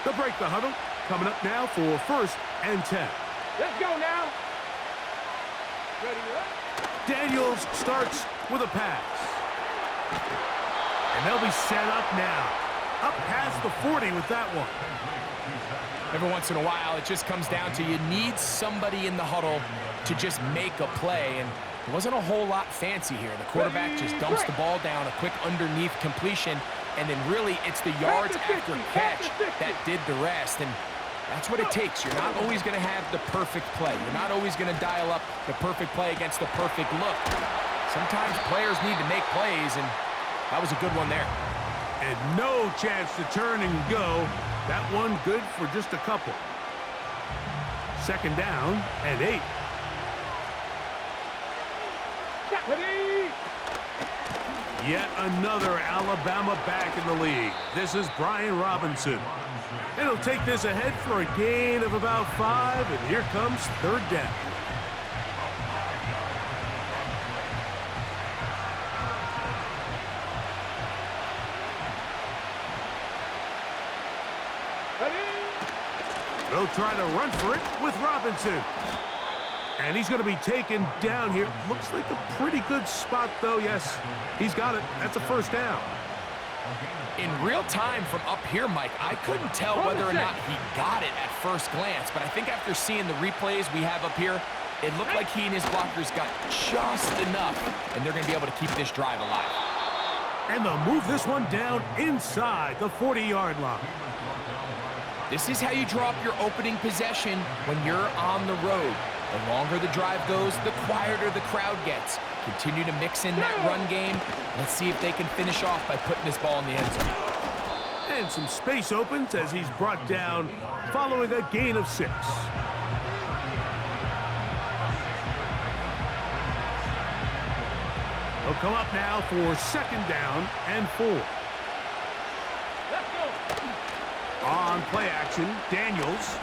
They'll break the huddle. Coming up now for 1st and 10. Let's go now. Ready up. Daniels starts with a pass. And they'll be set up now. Up past the 40 with that one. Every once in a while, it just comes down to you need somebody in the huddle to just make a play. And there wasn't a whole lot fancy here. The quarterback just dumps the ball down, a quick underneath completion, and then really it's the yards after catch that did the rest. And that's what it takes. You're not always going to have the perfect play. You're not always going to dial up the perfect play against the perfect look. Sometimes players need to make plays, and that was a good one there. And no chance to turn and go. That one good for just a couple. 2nd down and 8. Yet another Alabama back in the league. This is Brian Robinson. And he'll take this ahead for a gain of about 5, and here comes 3rd down. They'll try to run for it with Robinson. And he's going to be taken down here. Looks like a pretty good spot, though. Yes, he's got it. That's a 1st down. In real time from up here, Mike, I couldn't tell whether or not he got it at first glance, but I think after seeing the replays we have up here, it looked like he and his blockers got just enough, and they're going to be able to keep this drive alive. And they'll move this one down inside the 40-yard line. This is how you draw up your opening possession when you're on the road. The longer the drive goes, the quieter the crowd gets. Continue to mix in that run game. Let's see if they can finish off by putting this ball in the end zone. And some space opens as he's brought down following a gain of 6. He'll come up now for 2nd down and 4. Let's go. On play action, Daniels.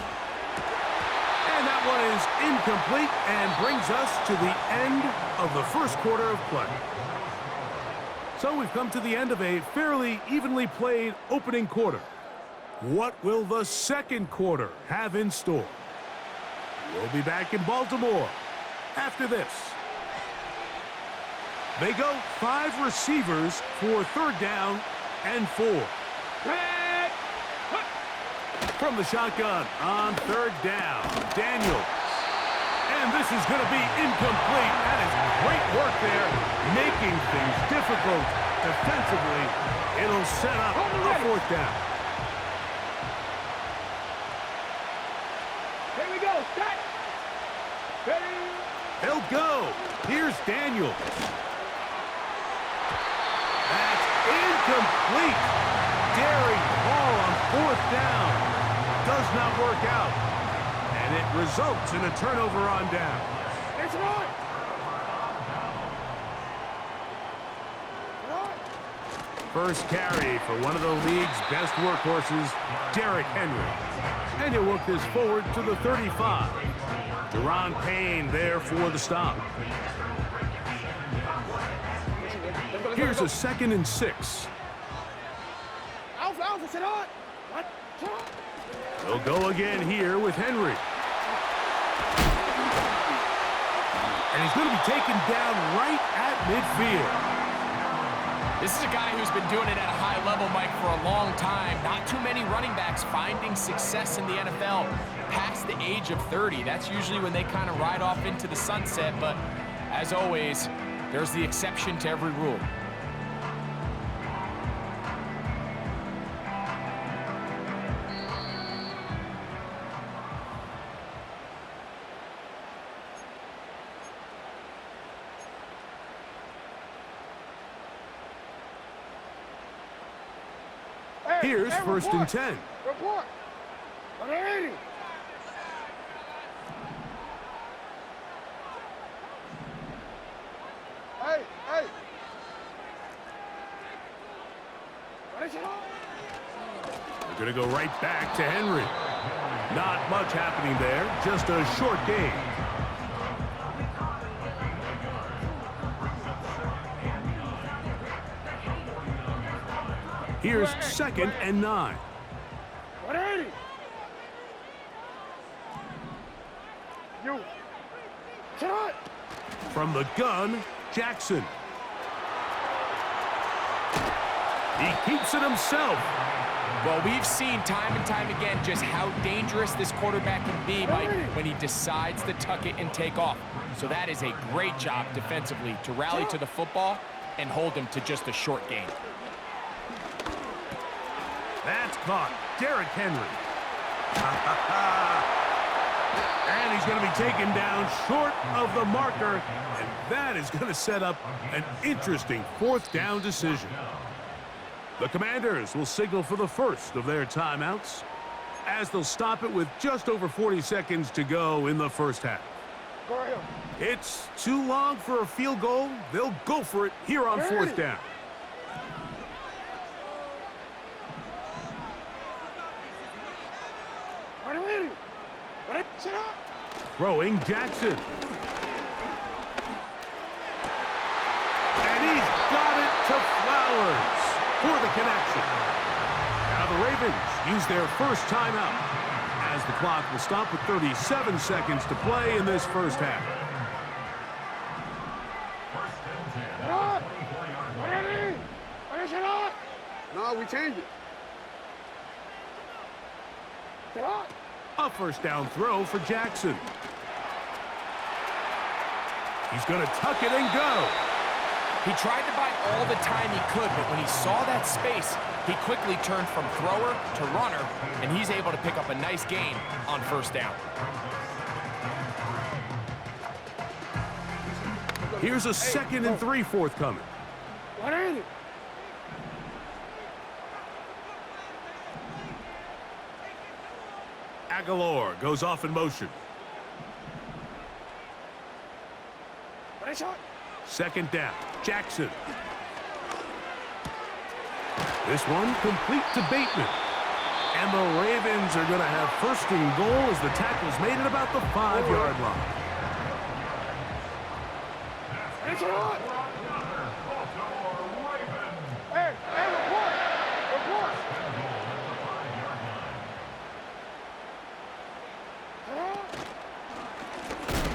And that one is incomplete and brings us to the end of the 1st quarter of play. So we've come to the end of a fairly evenly played opening quarter. What will the 2nd quarter have in store? We'll be back in Baltimore after this. They go 5 receivers for 3rd down and 4. From the shotgun on 3rd down, Daniels. And this is going to be incomplete. That is great work there, making things difficult defensively. It'll set up a 4th down. Here we go. Set. Ready. He'll go. Here's Daniels. That's incomplete. Daring ball on 4th down. Does not work out. And it results in a turnover on down. It's on. First carry for one of the league's best workhorses, Derrick Henry. And he'll work this forward to the 35. Deron Payne there for the stop. Here's a 2nd and 6. Alpha, sit on. What? They'll go again here with Henry. And he's going to be taken down right at midfield. This is a guy who's been doing it at a high level, Mike, for a long time. Not too many running backs finding success in the NFL past the age of 30. That's usually when they kind of ride off into the sunset, but as always, there's the exception to every rule. Here's 1st and 10. Report. 180. Hey. They're going to go right back to Henry. Not much happening there, just a short gain. Here's 2nd and 9. 180. From the gun, Jackson. He keeps it himself. Well, we've seen time and time again just how dangerous this quarterback can be, Mike, when he decides to tuck it and take off. So that is a great job defensively to rally to the football and hold him to just a short gain. That's caught. Derrick Henry. And he's going to be taken down short of the marker, and that is going to set up an interesting fourth down decision. The Commanders will signal for the first of their timeouts as they'll stop it with just over 40 seconds to go in the first half. It's too long for a field goal. They'll go for it here on fourth down. Throwing Jackson. And he's got it to Flowers for the connection. Now the Ravens use their first timeout as the clock will stop with 37 seconds to play in this first half. No, we changed it. A first down throw for Jackson. He's going to tuck it and go. He tried to buy all the time he could, but when he saw that space, he quickly turned from thrower to runner, and he's able to pick up a nice gain on first down. Here's a 2nd and 3 forthcoming. Aguilar goes off in motion. Second down, Jackson. This one complete to Bateman. And the Ravens are going to have first and goal as the tackle's made at about the 5-yard line.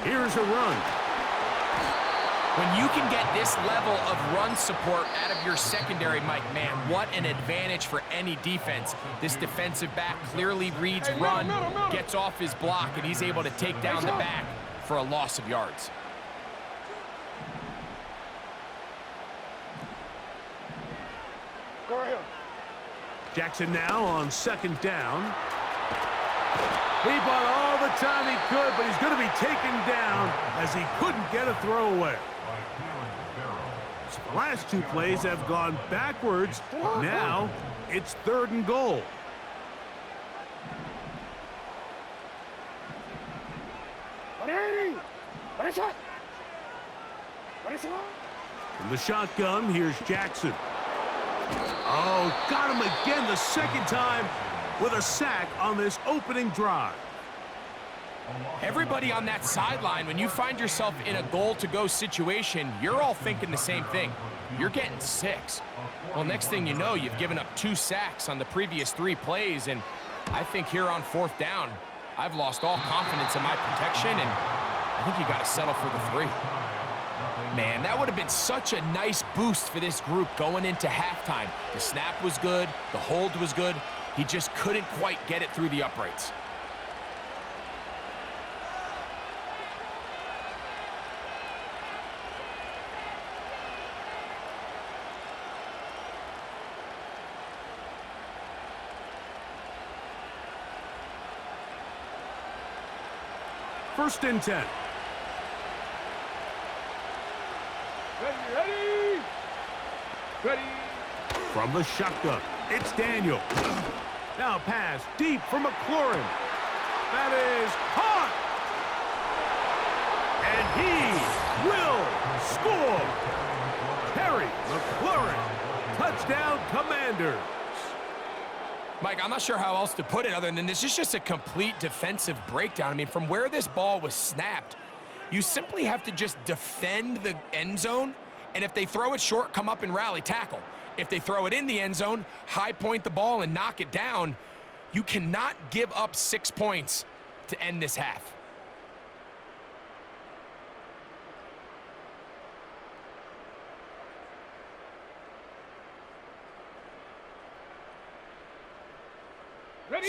Here's a run. When you can get this level of run support out of your secondary, Mike, man, what an advantage for any defense. This defensive back clearly reads run, gets off his block, and he's able to take down the back for a loss of yards. Jackson now on second down. He bought all the time he could, but he's going to be taken down as he couldn't get a throwaway. So the last two plays have gone backwards. Now it's 3rd and goal. From the shotgun, here's Jackson. Oh, got him again the second time with a sack on this opening drive. Everybody on that sideline, when you find yourself in a goal-to-go situation, you're all thinking the same thing. You're getting 6. Well, next thing you know, you've given up 2 sacks on the previous 3 plays, and I think here on 4th down, I've lost all confidence in my protection, and I think you got to settle for the 3. Man, that would have been such a nice boost for this group going into halftime. The snap was good, the hold was good. He just couldn't quite get it through the uprights. First and 10. Ready. From the shotgun, it's Daniel. Now pass deep for McLaurin. That is caught. And he will score. Terry McLaurin, touchdown Commanders. Mike, I'm not sure how else to put it other than this is just a complete defensive breakdown. I mean, from where this ball was snapped, you simply have to just defend the end zone, and if they throw it short, come up and rally tackle. If they throw it in the end zone, high point the ball and knock it down. You cannot give up 6 points to end this half.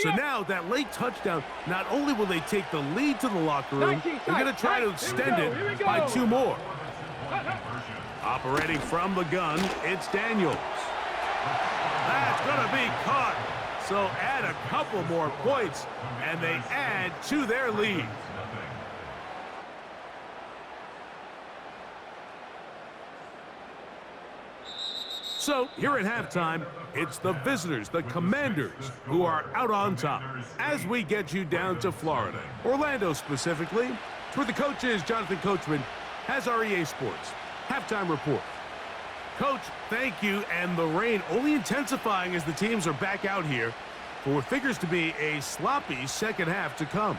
So now that late touchdown, not only will they take the lead to the locker room, they're going to try to extend it by 2 more. Operating from the gun, it's Daniels. That's going to be caught. So add a couple more points, and they add to their lead. So here at halftime, it's the visitors, the Commanders, who are out on top. As we get you down to Florida, Orlando specifically, where the coach is, Jonathan Coachman, has our EA Sports halftime report. Coach, thank you, and the rain only intensifying as the teams are back out here for what figures to be a sloppy second half to come.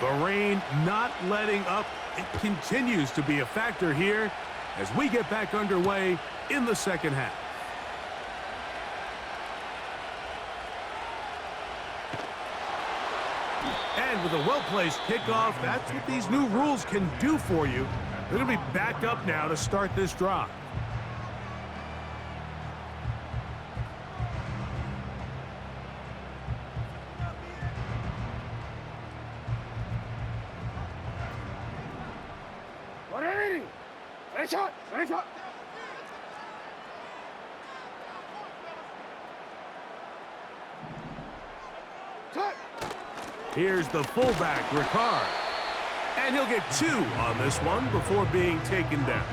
The rain not letting up. It continues to be a factor here as we get back underway in the second half. And with a well-placed kickoff, that's what these new rules can do for you. They're going to be back up now to start this drive. Here's the fullback, Ricard. And he'll get 2 on this one before being taken down.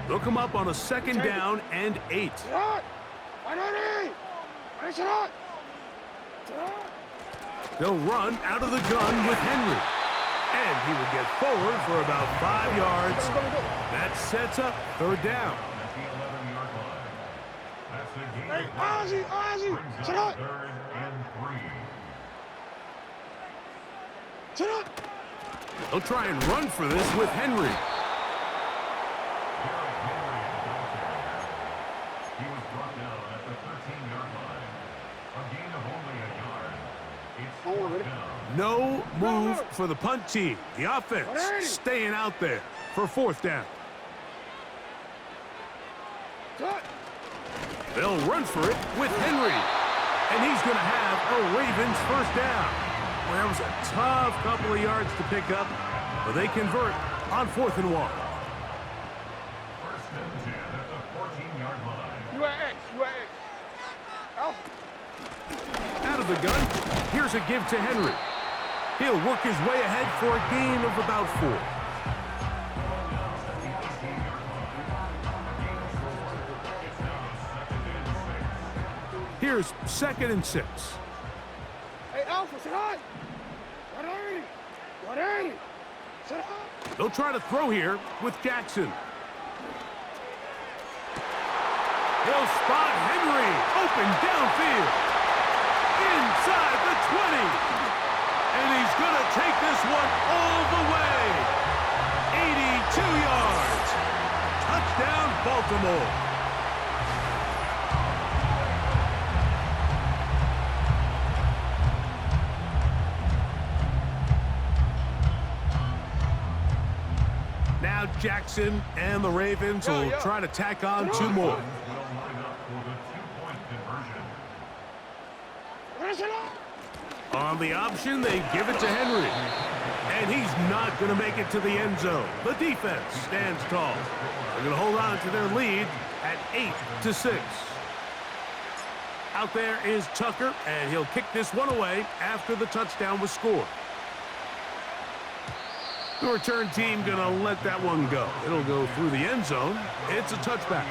They'll come up on a second down and 8. They'll run out of the gun with Henry. And he will get forward for about 5 yards. That sets up 3rd down. Hey, Ozzy, shut up! Shut up! They'll try and run for this with Henry. He was brought down at the 13-yard line. A gain of only a yard. It's 4th down. No move for the punt team. The offense staying out there for 4th down. They'll run for it with Henry. And he's going to have a Ravens 1st down. Well, that was a tough couple of yards to pick up, but they convert on 4th and 1. 1st and 10 at the 14-yard line. You are X. Out. Out of the gun, here's a give to Henry. He'll work his way ahead for a gain of about 4. Here's 2nd and 6. Hey, Alpha, sit on! 180! Sit on! They'll try to throw here with Jackson. He'll spot Henry, open downfield. Inside the 20. And he's going to take this one all the way. 82 yards. Touchdown, Baltimore. Now Jackson and the Ravens will try to tack on 2 more. On the option, they give it to Henry. And he's not going to make it to the end zone. The defense stands tall. They're going to hold on to their lead at 8-6. Out there is Tucker, and he'll kick this one away after the touchdown was scored. The return team going to let that one go. It'll go through the end zone. It's a touchback.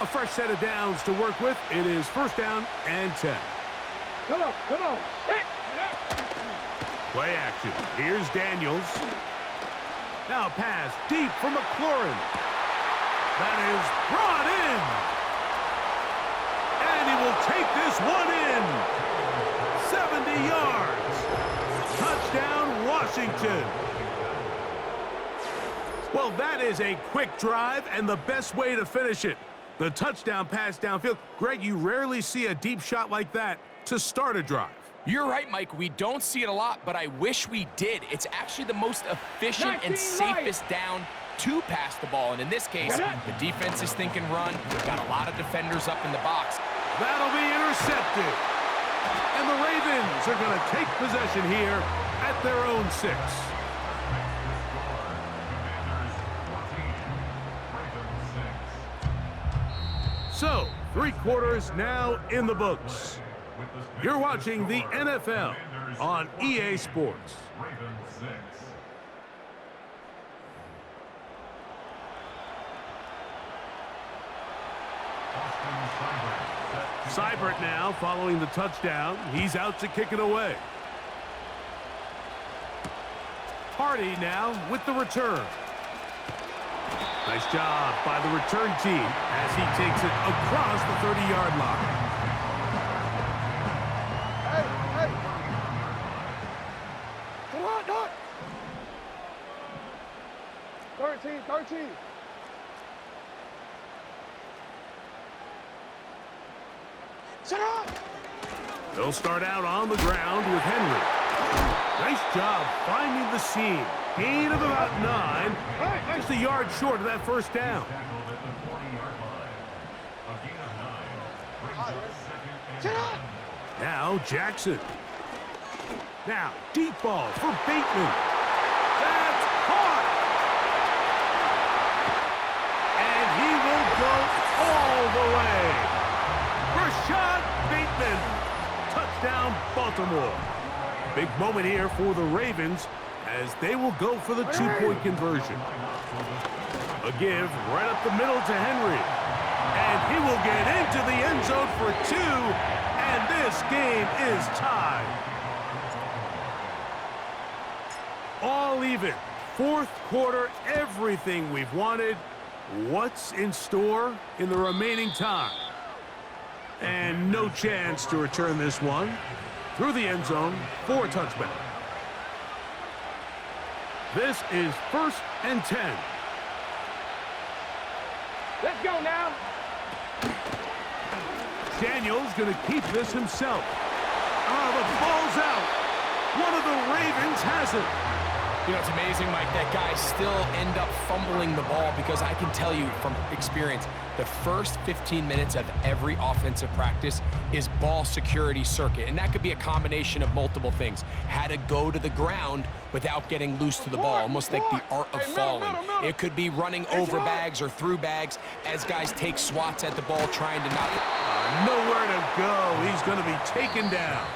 A fresh set of downs to work with. It is 1st down and 10. Come on! Hey! Play action. Here's Daniels. Now pass deep for McLaurin. That is brought in. And he will take this one in. 70 yards. Washington. Well, that is a quick drive and the best way to finish it. The touchdown pass downfield. Greg, you rarely see a deep shot like that to start a drive. You're right, Mike. We don't see it a lot, but I wish we did. It's actually the most efficient and safest down to pass the ball. And in this case, the defense is thinking run. Got a lot of defenders up in the box. That'll be intercepted. And the Ravens are going to take possession here at their own 6. So, 3 quarters now in the books. You're watching the NFL on EA Sports. Seibert now following the touchdown. He's out to kick it away. Hardy now with the return. Nice job by the return team as he takes it across the 30-yard line. Hey! Come on, Doc! 13. Shut up! They'll start out on the ground with Henry. Nice job finding the seam. Gain of about 9. Just a yard short of that first down. Shut up! Now Jackson. Now deep ball for Bateman. That's caught. And he will go all the way. Rashad Bateman. Touchdown Baltimore. Big moment here for the Ravens as they will go for the 2-point conversion. A give right up the middle to Henry. And he will get into the end zone for 2. And this game is tied. All even. 4th quarter, everything we've wanted. What's in store in the remaining time? And no chance to return this one. Through the end zone for a touchback. This is 1st and 10. Let's go now! Daniel's going to keep this himself. Oh, the ball's out. One of the Ravens has it. You know, it's amazing, Mike, that guys still end up fumbling the ball because I can tell you from experience, the first 15 minutes of every offensive practice is ball security circuit. And that could be a combination of multiple things. How to go to the ground without getting loose to the ball, almost like the art of falling. It could be running over bags or through bags as guys take swats at the ball trying to knock it. Nowhere to go. He's going to be taken down.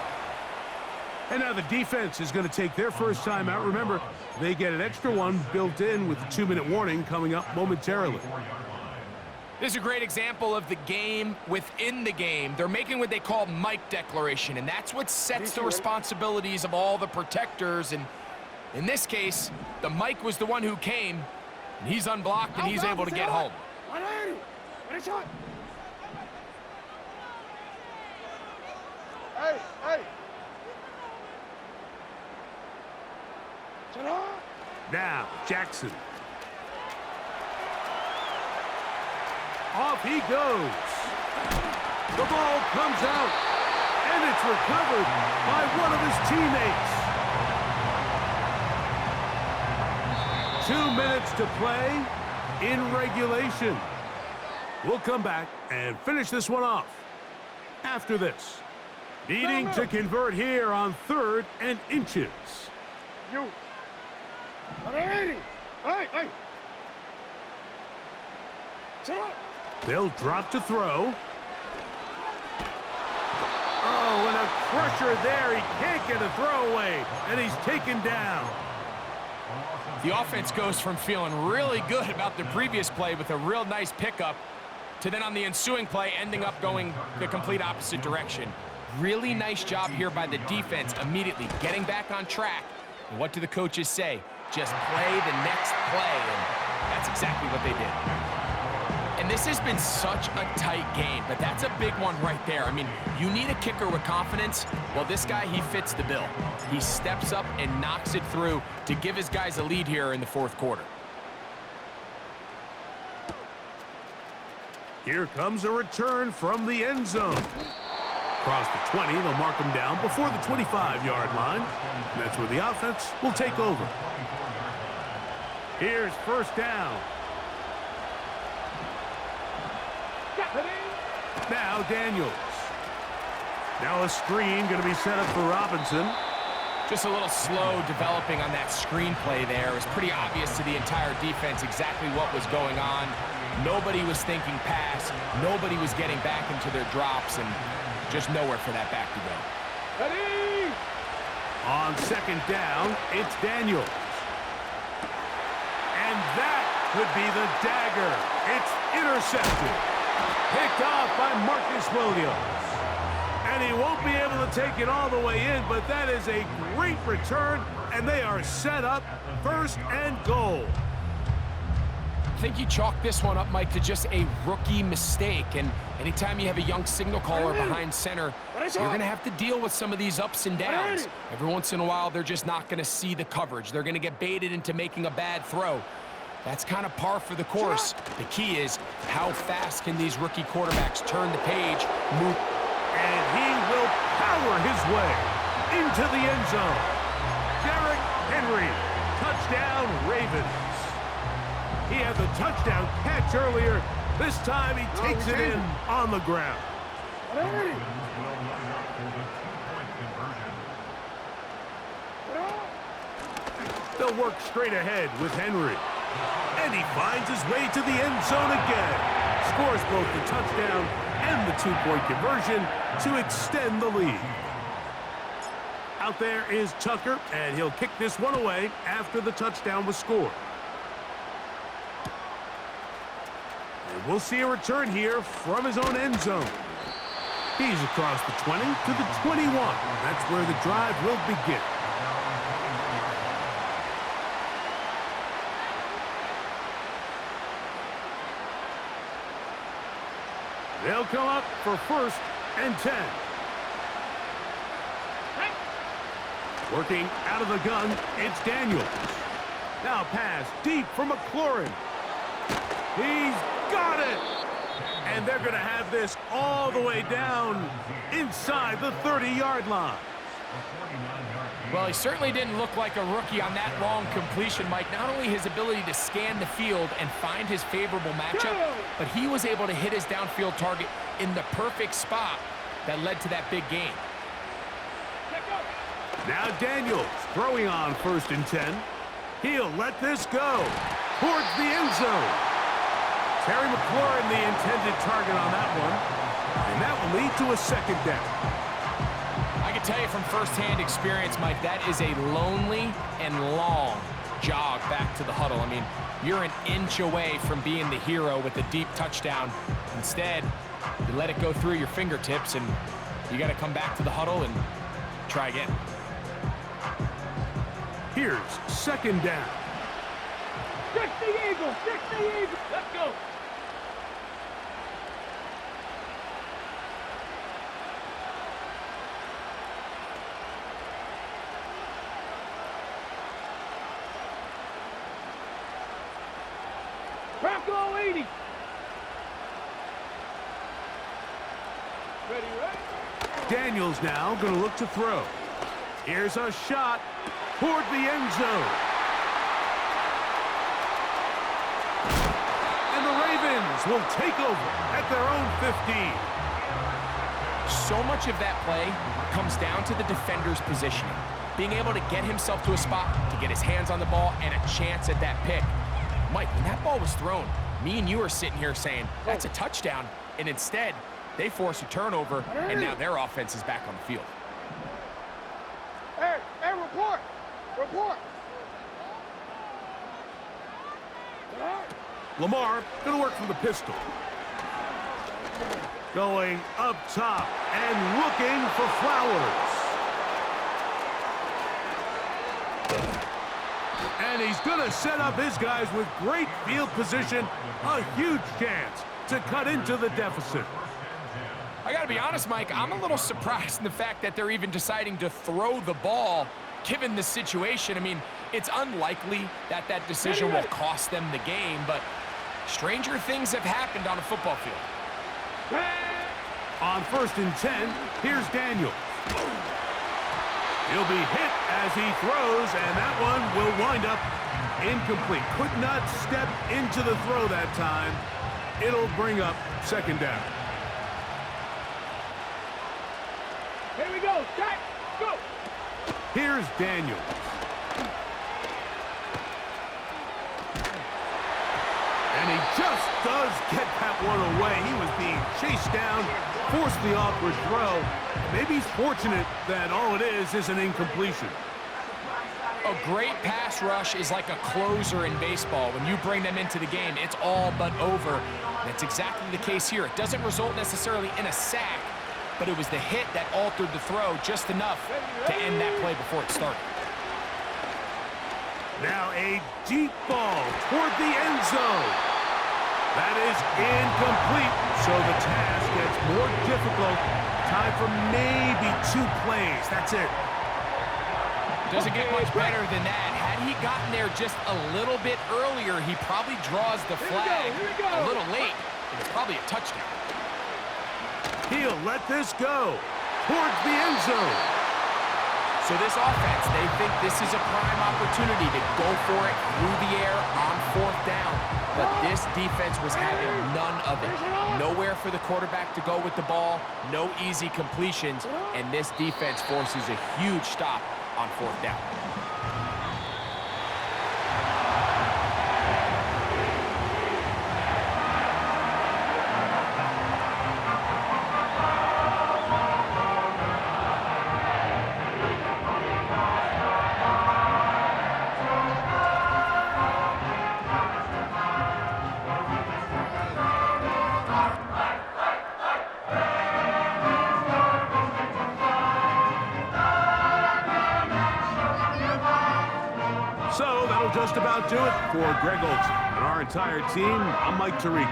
And now the defense is going to take their first time out. Remember, they get an extra one built in with the 2-minute warning coming up momentarily. This is a great example of the game within the game. They're making what they call Mike declaration, and that's what sets the responsibilities of all the protectors. And in this case, the Mike was the one who came, and he's unblocked, and he's able to get home. Hey! Shut up! Now, Jackson. Off he goes. The ball comes out, and it's recovered by one of his teammates. 2 minutes to play in regulation. We'll come back and finish this one off after this. Needing to convert here on 3rd and inches. You. Hey! Shut up! They'll drop to throw. Oh, and a crusher there. He can't get a throwaway, and he's taken down. The offense goes from feeling really good about the previous play with a real nice pickup to then on the ensuing play ending up going the complete opposite direction. Really nice job here by the defense immediately getting back on track. And what do the coaches say? Just play the next play, and that's exactly what they did. And this has been such a tight game, but that's a big one right there. I mean, you need a kicker with confidence. Well, this guy, he fits the bill. He steps up and knocks it through to give his guys a lead here in the fourth quarter. Here comes a return from the end zone. Across the 20, they'll mark him down before the 25-yard line. And that's where the offense will take over. Here's first down. Now Daniels. Now a screen going to be set up for Robinson. Just a little slow developing on that screenplay there. It was pretty obvious to the entire defense exactly what was going on. Nobody was thinking pass. Nobody was getting back into their drops, and just nowhere for that back to go. Ready? On second down, it's Daniels. And that could be the dagger. It's intercepted. Picked off by Marcus Williams. And he won't be able to take it all the way in, but that is a great return, and they are set up first and goal. I think you chalk this one up, Mike, to just a rookie mistake. And anytime you have a young signal caller behind center, you're going to have to deal with some of these ups and downs. Every once in a while, they're just not going to see the coverage. They're going to get baited into making a bad throw. That's kind of par for the course. The key is how fast can these rookie quarterbacks turn the page, move. And he will power his way into the end zone. Derrick Henry, touchdown Ravens. He had the touchdown catch earlier. This time he takes it in on the ground. They'll work straight ahead with Henry. And he finds his way to the end zone again. Scores both the touchdown and the two-point conversion to extend the lead. Out there is Tucker, and he'll kick this one away after the touchdown was scored. And we'll see a return here from his own end zone. He's across the 20 to the 21. That's where the drive will begin. They'll come up for first and 10. Working out of the gun, it's Daniels. Now pass deep for McLaurin. He's got it! And they're going to have this all the way down inside the 30-yard line. Well, he certainly didn't look like a rookie on that long completion, Mike. Not only his ability to scan the field and find his favorable matchup, but he was able to hit his downfield target in the perfect spot that led to that big gain. Now Daniels throwing on first and 10. He'll let this go towards the end zone. Terry McLaurin, the intended target on that one. And that will lead to a second down. I can tell you from firsthand experience, Mike, that is a lonely and long jog back to the huddle. I mean, you're an inch away from being the hero with a deep touchdown. Instead, you let it go through your fingertips, and you got to come back to the huddle and try again. Here's second down. Stick the Eagle! Stick the Eagle! Let's go! Bronco 80! Ready, ready? Daniels now going to look to throw. Here's a shot toward the end zone. And the Ravens will take over at their own 15. So much of that play comes down to the defender's positioning. Being able to get himself to a spot, to get his hands on the ball, and a chance at that pick. Mike, when that ball was thrown, me and you are sitting here saying, that's a touchdown. And instead, they force a turnover, and now their offense is back on the field. Hey, report! Report! Lamar going to work from the pistol. Going up top and looking for Flowers. And he's going to set up his guys with great field position. A huge chance to cut into the deficit. I got to be honest, Mike, I'm a little surprised in the fact that they're even deciding to throw the ball given the situation. I mean, it's unlikely that that decision will cost them the game, but stranger things have happened on a football field. On 1st and 10, here's Daniels. He'll be hit as he throws, and that one will wind up incomplete. Could not step into the throw that time. It'll bring up 2nd down. Here we go. Set. Go. Here's Daniels. And he just does get that one away. He was being chased down, forced the awkward throw. Maybe he's fortunate that all it is an incompletion. A great pass rush is like a closer in baseball. When you bring them into the game, it's all but over. That's exactly the case here. It doesn't result necessarily in a sack, but it was the hit that altered the throw just enough to end that play before it started. Now a deep ball toward the end zone. That is incomplete, so the task gets more difficult. Time for maybe 2 plays. That's it. Doesn't get much better than that. Had he gotten there just a little bit earlier, he probably draws the flag a little late, and it's probably a touchdown. He'll let this go towards the end zone. So this offense, they think this is a prime opportunity to go for it through the air on 4th down. But this defense was having none of it. Nowhere for the quarterback to go with the ball, no easy completions, and this defense forces a huge stop on 4th down. So that'll just about do it for Greg Olson and our entire team. I'm Mike Tirico.